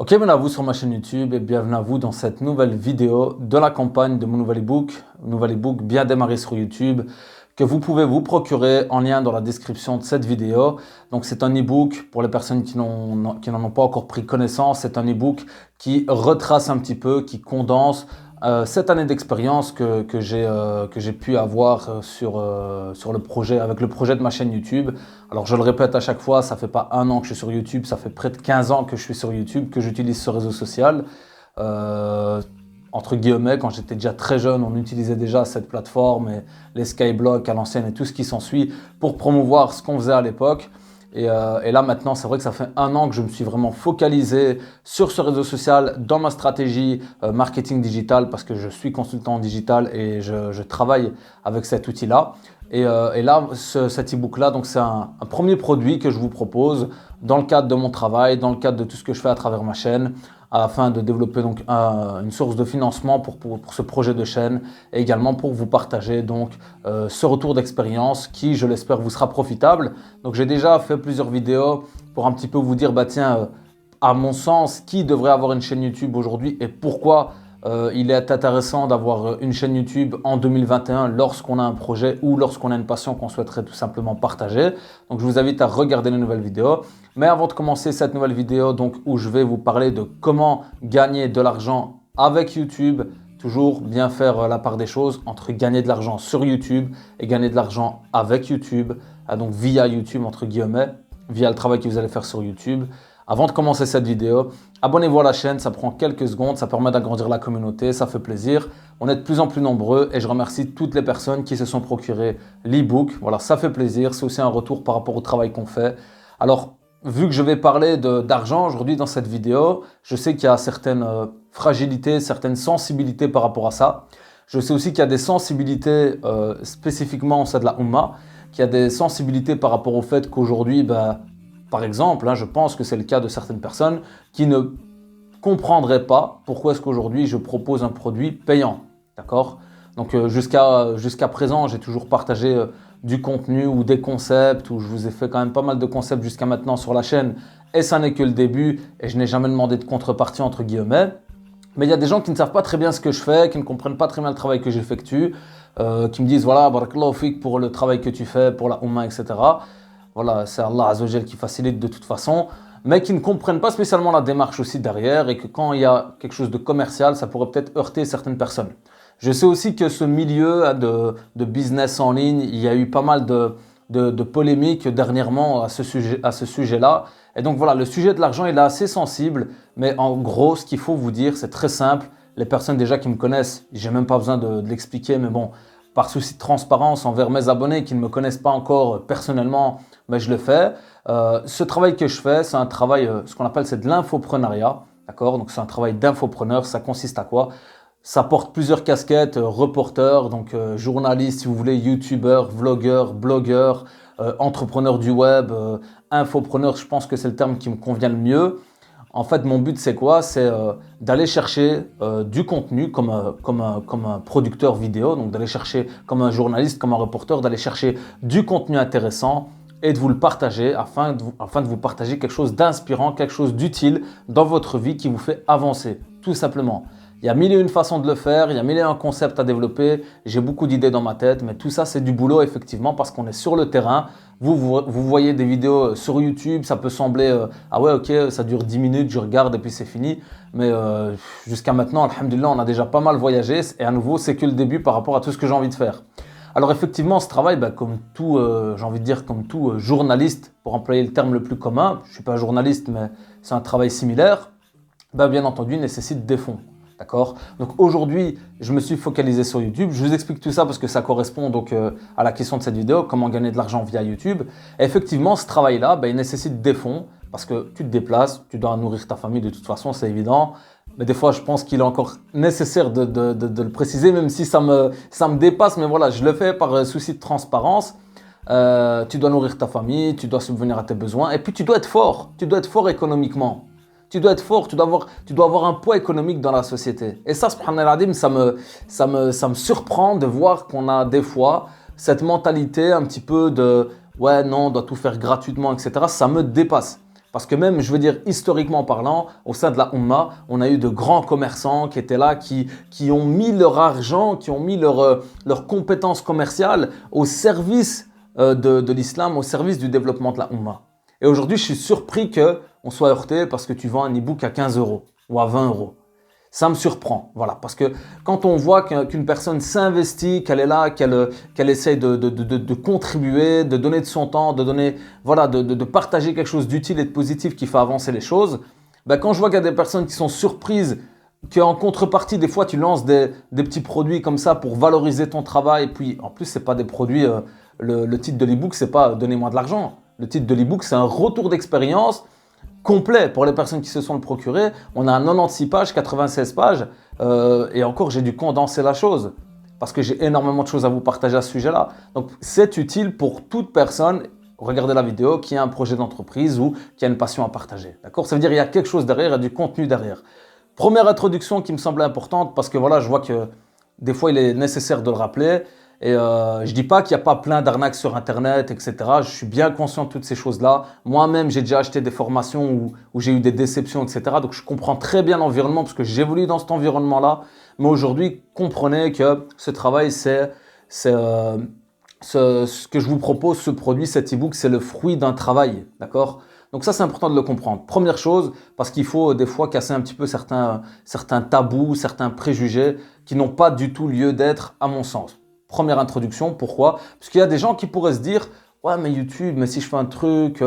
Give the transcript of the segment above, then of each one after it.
Ok, bienvenue à vous sur ma chaîne YouTube et bienvenue à vous dans cette nouvelle vidéo de la campagne de mon nouvel ebook bien démarré sur YouTube que vous pouvez vous procurer en lien dans la description de cette vidéo. Donc c'est un ebook pour les personnes qui n'en ont pas encore pris connaissance. C'est un ebook qui retrace un petit peu, qui condense cette année d'expérience que j'ai pu avoir sur le projet, avec le projet de ma chaîne YouTube. Alors je le répète à chaque fois, ça fait pas un an que je suis sur YouTube, ça fait près de 15 ans que je suis sur YouTube, que j'utilise ce réseau social. Entre guillemets, quand j'étais déjà très jeune, on utilisait déjà cette plateforme et les Skyblocks à l'ancienne et tout ce qui s'ensuit pour promouvoir ce qu'on faisait à l'époque. Et là maintenant, c'est vrai que ça fait un an que je me suis vraiment focalisé sur ce réseau social dans ma stratégie marketing digital parce que je suis consultant en digital et je travaille avec cet outil-là. Et là, cet e-book-là, donc c'est un premier produit que je vous propose dans le cadre de mon travail, dans le cadre de tout ce que je fais à travers ma chaîne, afin de développer donc une source de financement pour ce projet de chaîne et également pour vous partager donc ce retour d'expérience qui, je l'espère, vous sera profitable. Donc j'ai déjà fait plusieurs vidéos pour un petit peu vous dire, bah tiens, à mon sens, qui devrait avoir une chaîne YouTube aujourd'hui et pourquoi il est intéressant d'avoir une chaîne YouTube en 2021 lorsqu'on a un projet ou lorsqu'on a une passion qu'on souhaiterait tout simplement partager. Donc je vous invite à regarder les nouvelles vidéos. Mais avant de commencer cette nouvelle vidéo, donc, où je vais vous parler de comment gagner de l'argent avec YouTube, toujours bien faire la part des choses entre gagner de l'argent sur YouTube et gagner de l'argent avec YouTube, donc via YouTube entre guillemets, via le travail que vous allez faire sur YouTube. Avant de commencer cette vidéo, abonnez-vous à la chaîne, ça prend quelques secondes, ça permet d'agrandir la communauté, ça fait plaisir. On est de plus en plus nombreux et je remercie toutes les personnes qui se sont procurées l'e-book. Voilà, ça fait plaisir, c'est aussi un retour par rapport au travail qu'on fait. Alors, vu que je vais parler d'argent aujourd'hui dans cette vidéo, je sais qu'il y a certaines fragilités, certaines sensibilités par rapport à ça. Je sais aussi qu'il y a des sensibilités spécifiquement au sein de la Oumma, qu'il y a des sensibilités par rapport au fait qu'aujourd'hui, par exemple, je pense que c'est le cas de certaines personnes qui ne comprendraient pas pourquoi est-ce qu'aujourd'hui je propose un produit payant. D'accord ? Donc jusqu'à présent, j'ai toujours partagé du contenu ou des concepts, où je vous ai fait quand même pas mal de concepts jusqu'à maintenant sur la chaîne, et ça n'est que le début, et je n'ai jamais demandé de contrepartie entre guillemets. Mais il y a des gens qui ne savent pas très bien ce que je fais, qui ne comprennent pas très bien le travail que j'effectue, qui me disent voilà, barakallahu fik pour le travail que tu fais, pour la Oumma, etc. Voilà, c'est Allah Azza wa Jal qui facilite de toute façon, mais qui ne comprennent pas spécialement la démarche aussi derrière et que quand il y a quelque chose de commercial, ça pourrait peut-être heurter certaines personnes. Je sais aussi que ce milieu de business en ligne, il y a eu pas mal de polémiques dernièrement à ce sujet-là. Et donc voilà, le sujet de l'argent, il est assez sensible, mais en gros, ce qu'il faut vous dire, c'est très simple. Les personnes déjà qui me connaissent, j'ai même pas besoin de l'expliquer, mais bon, par souci de transparence envers mes abonnés qui ne me connaissent pas encore personnellement, mais je le fais. Ce travail que je fais, c'est un travail, ce qu'on appelle, c'est de l'infoprenariat. D'accord ? Donc c'est un travail d'infopreneur. Ça consiste à quoi ? Ça porte plusieurs casquettes, reporter, donc journaliste si vous voulez, youtubeur, vlogueur, blogueur, entrepreneur du web, infopreneur, je pense que c'est le terme qui me convient le mieux. En fait, mon but, c'est quoi ? C'est d'aller chercher du contenu comme un producteur vidéo, donc d'aller chercher comme un journaliste, comme un reporter, d'aller chercher du contenu intéressant et de vous le partager afin de vous partager quelque chose d'inspirant, quelque chose d'utile dans votre vie qui vous fait avancer, tout simplement. Il y a mille et une façons de le faire, il y a mille et un concepts à développer, j'ai beaucoup d'idées dans ma tête, mais tout ça c'est du boulot effectivement parce qu'on est sur le terrain. Vous voyez des vidéos sur YouTube, ça peut sembler ah ouais ok ça dure 10 minutes, je regarde et puis c'est fini. Mais jusqu'à maintenant, alhamdoulilah, on a déjà pas mal voyagé et à nouveau c'est que le début par rapport à tout ce que j'ai envie de faire. Alors effectivement, ce travail, comme tout, j'ai envie de dire comme tout journaliste, pour employer le terme le plus commun, je ne suis pas journaliste mais c'est un travail similaire, bien entendu nécessite des fonds. D'accord ? Donc aujourd'hui, je me suis focalisé sur YouTube. Je vous explique tout ça parce que ça correspond donc à la question de cette vidéo, comment gagner de l'argent via YouTube. Et effectivement, ce travail-là, il nécessite des fonds parce que tu te déplaces, tu dois nourrir ta famille de toute façon, c'est évident. Mais des fois, je pense qu'il est encore nécessaire de le préciser, même si ça me dépasse. Mais voilà, je le fais par souci de transparence. Tu dois nourrir ta famille, tu dois subvenir à tes besoins. Et puis, tu dois être fort. Tu dois être fort économiquement. Tu dois être fort, tu dois avoir un poids économique dans la société. Et ça, subhanallah, ça me surprend de voir qu'on a des fois cette mentalité un petit peu de « ouais, non, on doit tout faire gratuitement, etc. » Ça me dépasse. Parce que même, je veux dire, historiquement parlant, au sein de la Oumma, on a eu de grands commerçants qui étaient là, qui ont mis leur argent, qui ont mis leurs compétences commerciales au service de l'islam, au service du développement de la Oumma. Et aujourd'hui, je suis surpris qu'on soit heurté parce que tu vends un e-book à 15 € ou à 20 €. Ça me surprend, voilà, parce que quand on voit qu'une personne s'investit, qu'elle est là, qu'elle essaye de contribuer, de donner de son temps, de partager quelque chose d'utile et de positif qui fait avancer les choses, ben quand je vois qu'il y a des personnes qui sont surprises, qu'en contrepartie, des fois, tu lances des petits produits comme ça pour valoriser ton travail, et puis en plus, c'est pas des produits, le titre de l'e-book, c'est pas donnez-moi de l'argent. Le titre de l'e-book, c'est un retour d'expérience complet pour les personnes qui se sont le procuré. On a 96 pages, 96 pages, et encore j'ai dû condenser la chose parce que j'ai énormément de choses à vous partager à ce sujet-là. Donc c'est utile pour toute personne, regardez la vidéo, qui a un projet d'entreprise ou qui a une passion à partager. D'accord? Ça veut dire qu'il y a quelque chose derrière, il y a du contenu derrière. Première introduction qui me semblait importante parce que voilà, je vois que des fois il est nécessaire de le rappeler. Et je dis pas qu'il n'y a pas plein d'arnaques sur Internet, etc. Je suis bien conscient de toutes ces choses-là. Moi-même, j'ai déjà acheté des formations où j'ai eu des déceptions, etc. Donc, je comprends très bien l'environnement parce que j'évolue dans cet environnement-là. Mais aujourd'hui, comprenez que ce travail, ce que je vous propose, ce produit, cet e-book, c'est le fruit d'un travail, d'accord? Donc ça, c'est important de le comprendre. Première chose, parce qu'il faut des fois casser un petit peu certains tabous, certains préjugés qui n'ont pas du tout lieu d'être à mon sens. Première introduction, pourquoi? Parce qu'il y a des gens qui pourraient se dire « Ouais, mais YouTube, mais si je fais un truc,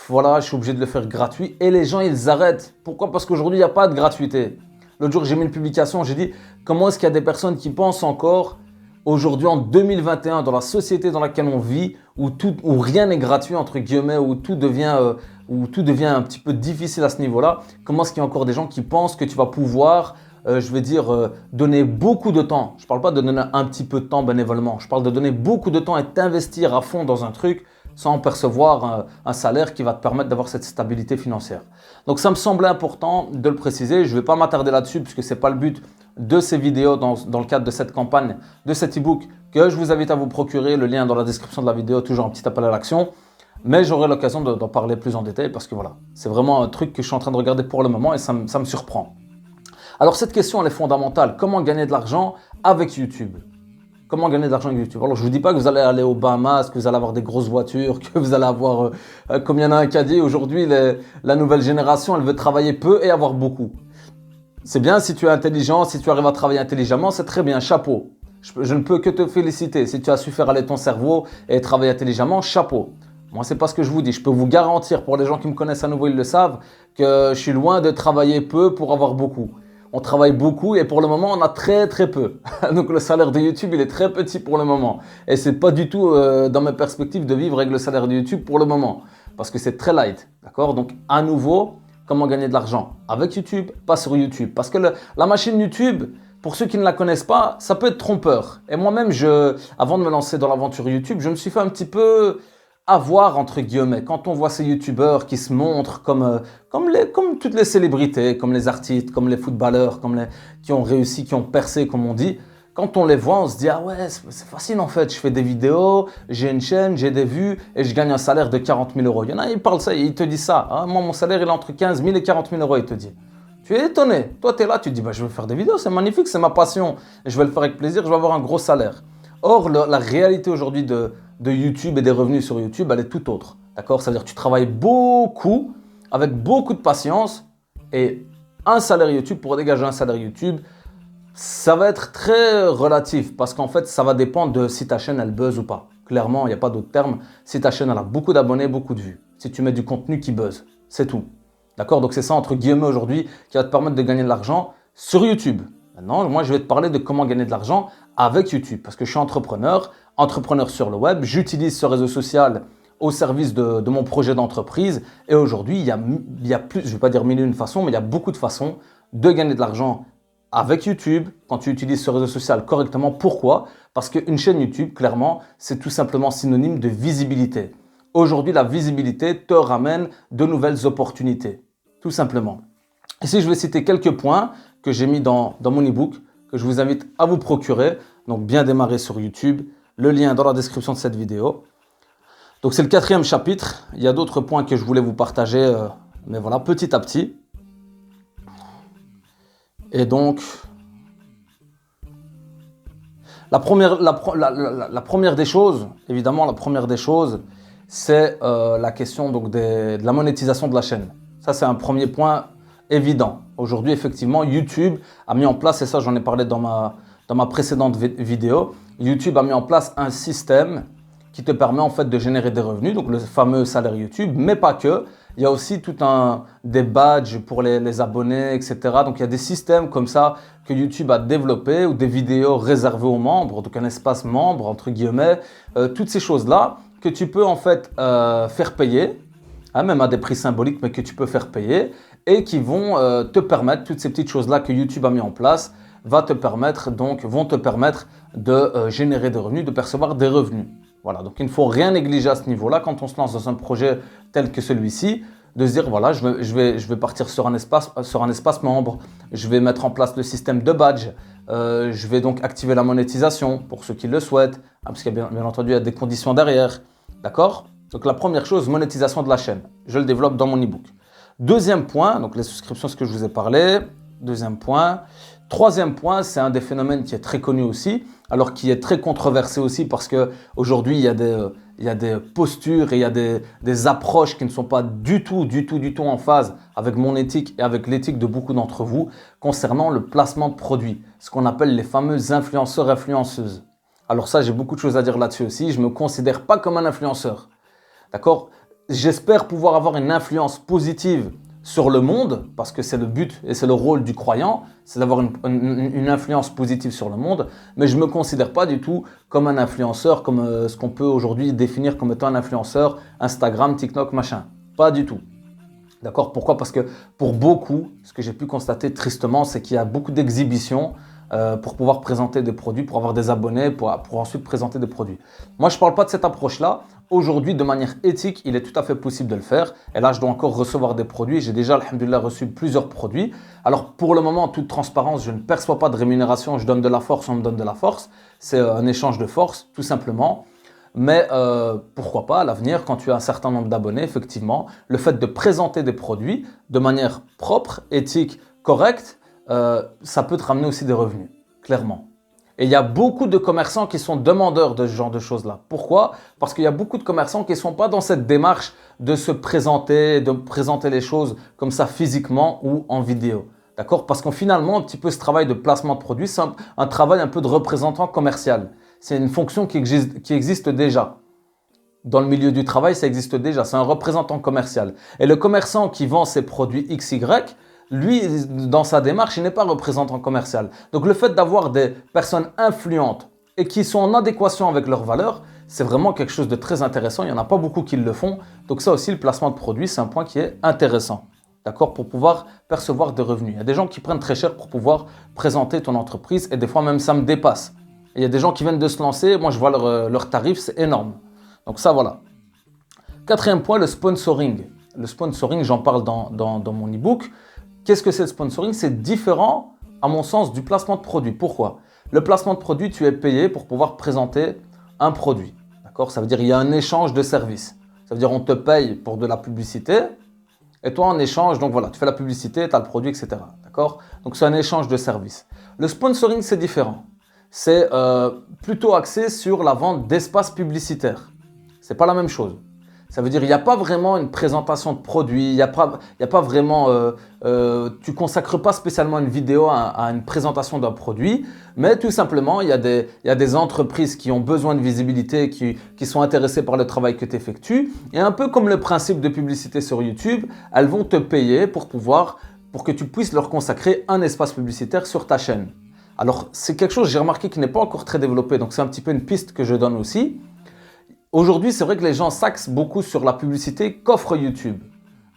voilà, je suis obligé de le faire gratuit. » Et les gens, ils arrêtent. Pourquoi? Parce qu'aujourd'hui, il n'y a pas de gratuité. L'autre jour, j'ai mis une publication, j'ai dit « Comment est-ce qu'il y a des personnes qui pensent encore aujourd'hui, en 2021, dans la société dans laquelle on vit, où rien n'est gratuit, entre guillemets, où tout devient un petit peu difficile à ce niveau-là, comment est-ce qu'il y a encore des gens qui pensent que tu vas pouvoir… donner beaucoup de temps. Je ne parle pas de donner un petit peu de temps bénévolement. Je parle de donner beaucoup de temps et t'investir à fond dans un truc sans percevoir un salaire qui va te permettre d'avoir cette stabilité financière. Donc ça me semblait important de le préciser. Je ne vais pas m'attarder là-dessus puisque ce n'est pas le but de ces vidéos dans le cadre de cette campagne, de cet e-book que je vous invite à vous procurer. Le lien dans la description de la vidéo, toujours un petit appel à l'action. Mais j'aurai l'occasion d'en parler plus en détail parce que voilà, c'est vraiment un truc que je suis en train de regarder pour le moment et ça me surprend. Alors cette question, elle est fondamentale. Comment gagner de l'argent avec YouTube? Comment gagner de l'argent avec YouTube? Alors je ne vous dis pas que vous allez aller aux Bahamas, que vous allez avoir des grosses voitures, que vous allez avoir, comme il y en a un qui a dit, aujourd'hui la nouvelle génération, elle veut travailler peu et avoir beaucoup. C'est bien si tu es intelligent, si tu arrives à travailler intelligemment, c'est très bien, chapeau. Je ne peux que te féliciter. Si tu as su faire aller ton cerveau et travailler intelligemment, chapeau. Moi, c'est pas ce que je vous dis. Je peux vous garantir, pour les gens qui me connaissent à nouveau, ils le savent, que je suis loin de travailler peu pour avoir beaucoup. On travaille beaucoup et pour le moment, on a très très peu. Donc le salaire de YouTube, il est très petit pour le moment. Et c'est pas du tout dans mes perspectives de vivre avec le salaire de YouTube pour le moment. Parce que c'est très light. D'accord? Donc à nouveau, comment gagner de l'argent? Avec YouTube, pas sur YouTube. Parce que la machine YouTube, pour ceux qui ne la connaissent pas, ça peut être trompeur. Et moi-même, avant de me lancer dans l'aventure YouTube, je me suis fait un petit peu avoir, entre guillemets, quand on voit ces youtubeurs qui se montrent comme toutes les célébrités, comme les artistes, comme les footballeurs, qui ont réussi, qui ont percé, comme on dit, quand on les voit, on se dit « Ah ouais, c'est facile en fait, je fais des vidéos, j'ai une chaîne, j'ai des vues et je gagne un salaire de 40 000 €. » Il y en a, ils parlent ça, ils te disent ça. Hein, moi, mon salaire, il est entre 15 000 et 40 000 €, il te dit. Tu es étonné. Toi, tu es là, tu te dis bah, « Je veux faire des vidéos, c'est magnifique, c'est ma passion. Je vais le faire avec plaisir, je vais avoir un gros salaire. » Or, la réalité aujourd'hui de YouTube et des revenus sur YouTube, elle est tout autre. D'accord? C'est-à-dire que tu travailles beaucoup, avec beaucoup de patience, et un salaire YouTube, pour dégager un salaire YouTube, ça va être très relatif, parce qu'en fait, ça va dépendre de si ta chaîne, elle buzz ou pas. Clairement, il n'y a pas d'autre terme. Si ta chaîne, elle a beaucoup d'abonnés, beaucoup de vues. Si tu mets du contenu qui buzz, c'est tout. D'accord? Donc c'est ça, entre guillemets, aujourd'hui, qui va te permettre de gagner de l'argent sur YouTube. Maintenant, moi, je vais te parler de comment gagner de l'argent avec YouTube, parce que je suis entrepreneur sur le web, j'utilise ce réseau social au service de mon projet d'entreprise et aujourd'hui, il y a plus, je ne vais pas dire mille et une façons, mais il y a beaucoup de façons de gagner de l'argent avec YouTube quand tu utilises ce réseau social correctement. Pourquoi? Parce qu'une chaîne YouTube, clairement, c'est tout simplement synonyme de visibilité. Aujourd'hui, la visibilité te ramène de nouvelles opportunités, tout simplement. Ici, je vais citer quelques points que j'ai mis dans mon e-book, que je vous invite à vous procurer. Donc, bien démarrer sur YouTube. Le lien dans la description de cette vidéo. Donc c'est le 4e chapitre. Il y a d'autres points que je voulais vous partager, mais voilà, petit à petit. Et donc, la première des choses, évidemment, la première des choses, c'est la question donc, de la monétisation de la chaîne. Ça, c'est un premier point évident. Aujourd'hui, effectivement, YouTube a mis en place, et ça, j'en ai parlé dans ma précédente vidéo, YouTube a mis en place un système qui te permet en fait de générer des revenus, donc le fameux salaire YouTube, mais pas que. Il y a aussi des badges pour les abonnés, etc. Donc il y a des systèmes comme ça que YouTube a développés ou des vidéos réservées aux membres, donc un espace membre entre guillemets, toutes ces choses-là que tu peux en fait faire payer, hein, même à des prix symboliques, mais que tu peux faire payer et qui vont te permettre, toutes ces petites choses-là que YouTube a mis en place, vont te permettre de générer des revenus, de percevoir des revenus. Voilà, donc il ne faut rien négliger à ce niveau-là quand on se lance dans un projet tel que celui-ci, de se dire voilà, je vais partir sur un espace membre, je vais mettre en place le système de badge, je vais donc activer la monétisation pour ceux qui le souhaitent, hein, parce qu'il y a bien entendu il y a des conditions derrière, d'accord? Donc la première chose, monétisation de la chaîne, je le développe dans mon e-book. Deuxième point, donc les souscriptions, ce que je vous ai parlé, deuxième point. Troisième point, c'est un des phénomènes qui est très connu aussi, alors qui est très controversé aussi parce qu'aujourd'hui, il y a des postures et il y a des approches qui ne sont pas du tout en phase avec mon éthique et avec l'éthique de beaucoup d'entre vous concernant le placement de produits, ce qu'on appelle les fameux influenceurs, influenceuses. Alors ça, j'ai beaucoup de choses à dire là-dessus aussi. Je ne me considère pas comme un influenceur, d'accord? J'espère pouvoir avoir une influence positive sur le monde, parce que c'est le but et c'est le rôle du croyant, c'est d'avoir une influence positive sur le monde, mais je ne me considère pas du tout comme un influenceur, comme ce qu'on peut aujourd'hui définir comme étant un influenceur, Instagram, TikTok, machin. Pas du tout. D'accord? Pourquoi? Parce que pour beaucoup, ce que j'ai pu constater tristement, c'est qu'il y a beaucoup d'exhibitions pour pouvoir présenter des produits, pour avoir des abonnés, pour ensuite présenter des produits. Moi, je ne parle pas de cette approche-là. Aujourd'hui, de manière éthique, il est tout à fait possible de le faire. Et là, je dois encore recevoir des produits. J'ai déjà, alhamdoulilah, reçu plusieurs produits. Alors, pour le moment, en toute transparence, je ne perçois pas de rémunération. Je donne de la force, on me donne de la force. C'est un échange de force, tout simplement. Mais pourquoi pas, à l'avenir, quand tu as un certain nombre d'abonnés, effectivement, le fait de présenter des produits de manière propre, éthique, correcte, ça peut te ramener aussi des revenus, clairement. Et il y a beaucoup de commerçants qui sont demandeurs de ce genre de choses-là. Pourquoi? Parce qu'il y a beaucoup de commerçants qui ne sont pas dans cette démarche de se présenter, de présenter les choses comme ça physiquement ou en vidéo. D'accord? Parce qu'en finalement, un petit peu ce travail de placement de produits, c'est un travail un peu de représentant commercial. C'est une fonction qui existe déjà. Dans le milieu du travail, ça existe déjà. C'est un représentant commercial. Et le commerçant qui vend ses produits XY, lui, dans sa démarche, il n'est pas représentant commercial. Donc le fait d'avoir des personnes influentes et qui sont en adéquation avec leurs valeurs, c'est vraiment quelque chose de très intéressant. Il n'y en a pas beaucoup qui le font. Donc ça aussi, le placement de produits, c'est un point qui est intéressant. D'accord? Pour pouvoir percevoir des revenus. Il y a des gens qui prennent très cher pour pouvoir présenter ton entreprise et des fois même ça me dépasse. Et il y a des gens qui viennent de se lancer, moi je vois leurs tarifs, c'est énorme. Donc ça, voilà. Quatrième point, le sponsoring. Le sponsoring, j'en parle dans mon e-book. Qu'est-ce que c'est le sponsoring? C'est différent, à mon sens, du placement de produit. Pourquoi? Le placement de produit, tu es payé pour pouvoir présenter un produit. D'accord? Ça veut dire qu'il y a un échange de services. Ça veut dire on te paye pour de la publicité et toi en échange, donc voilà, tu fais la publicité, tu as le produit, etc. D'accord? Donc c'est un échange de services. Le sponsoring, c'est différent. C'est plutôt axé sur la vente d'espaces publicitaires. C'est pas la même chose. Ça veut dire qu'il n'y a pas vraiment une présentation de produit, il n'y a pas vraiment, tu consacres pas spécialement une vidéo à une présentation d'un produit, mais tout simplement, il y a des entreprises qui ont besoin de visibilité, qui sont intéressées par le travail que tu effectues. Et un peu comme le principe de publicité sur YouTube, elles vont te payer pour que tu puisses leur consacrer un espace publicitaire sur ta chaîne. Alors, c'est quelque chose, j'ai remarqué, qui n'est pas encore très développé, donc c'est un petit peu une piste que je donne aussi. Aujourd'hui, c'est vrai que les gens s'axent beaucoup sur la publicité qu'offre YouTube.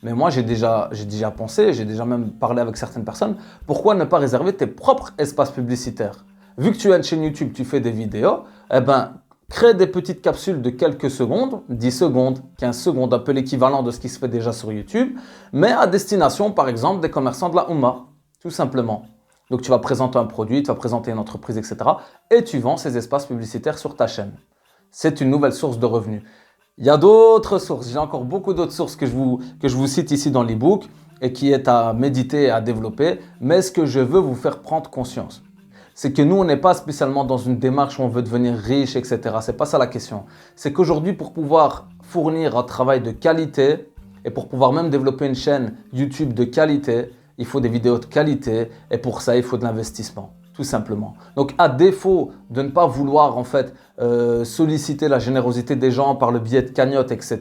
Mais moi, j'ai déjà pensé, j'ai déjà même parlé avec certaines personnes, pourquoi ne pas réserver tes propres espaces publicitaires? Vu que tu as une chaîne YouTube, tu fais des vidéos, eh ben, crée des petites capsules de quelques secondes, 10 secondes, 15 secondes, un peu l'équivalent de ce qui se fait déjà sur YouTube, mais à destination, par exemple, des commerçants de la Oumma, tout simplement. Donc, tu vas présenter un produit, tu vas présenter une entreprise, etc. Et tu vends ces espaces publicitaires sur ta chaîne. C'est une nouvelle source de revenus. Il y a d'autres sources, j'ai encore beaucoup d'autres sources que je vous cite ici dans l'e-book et qui est à méditer et à développer. Mais ce que je veux vous faire prendre conscience, c'est que nous, on n'est pas spécialement dans une démarche où on veut devenir riche, etc. C'est pas ça la question. C'est qu'aujourd'hui, pour pouvoir fournir un travail de qualité et pour pouvoir même développer une chaîne YouTube de qualité, il faut des vidéos de qualité et pour ça, il faut de l'investissement. Tout simplement. Donc, à défaut de ne pas vouloir en fait solliciter la générosité des gens par le biais de cagnottes, etc.,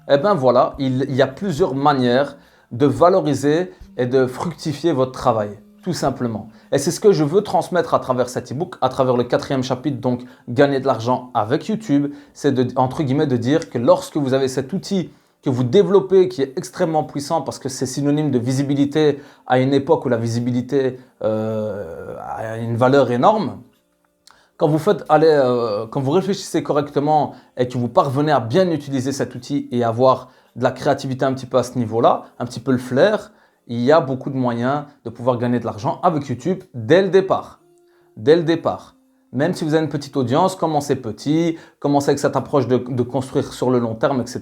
eh bien voilà, il y a plusieurs manières de valoriser et de fructifier votre travail. Tout simplement. Et c'est ce que je veux transmettre à travers cet e-book, à travers le 4e chapitre, donc gagner de l'argent avec YouTube. C'est entre guillemets de dire que lorsque vous avez cet outil que vous développez, qui est extrêmement puissant parce que c'est synonyme de visibilité à une époque où la visibilité a une valeur énorme. Quand vous réfléchissez correctement et que vous parvenez à bien utiliser cet outil et avoir de la créativité un petit peu à ce niveau-là, un petit peu le flair, il y a beaucoup de moyens de pouvoir gagner de l'argent avec YouTube dès le départ. Dès le départ. Même si vous avez une petite audience, commencez petit, commencez avec cette approche de construire sur le long terme, etc.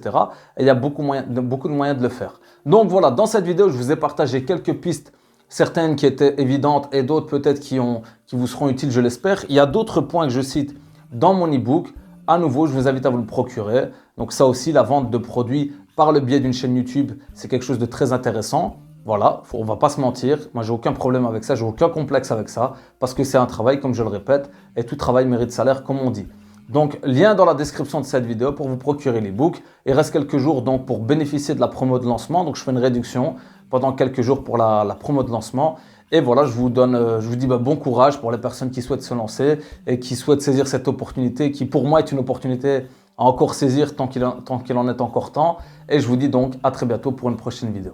Et il y a beaucoup de moyens de le faire. Donc voilà, dans cette vidéo, je vous ai partagé quelques pistes, certaines qui étaient évidentes et d'autres peut-être qui vous seront utiles, je l'espère. Il y a d'autres points que je cite dans mon e-book. À nouveau, je vous invite à vous le procurer. Donc ça aussi, la vente de produits par le biais d'une chaîne YouTube, c'est quelque chose de très intéressant. Voilà, on ne va pas se mentir, moi j'ai aucun problème avec ça, j'ai aucun complexe avec ça, parce que c'est un travail, comme je le répète, et tout travail mérite salaire, comme on dit. Donc, lien dans la description de cette vidéo pour vous procurer l'e-book. Il reste quelques jours donc pour bénéficier de la promo de lancement, donc je fais une réduction pendant quelques jours pour la promo de lancement. Et voilà, je vous dis bon courage pour les personnes qui souhaitent se lancer et qui souhaitent saisir cette opportunité, qui pour moi est une opportunité à encore saisir tant qu'il en est encore temps. Et je vous dis donc à très bientôt pour une prochaine vidéo.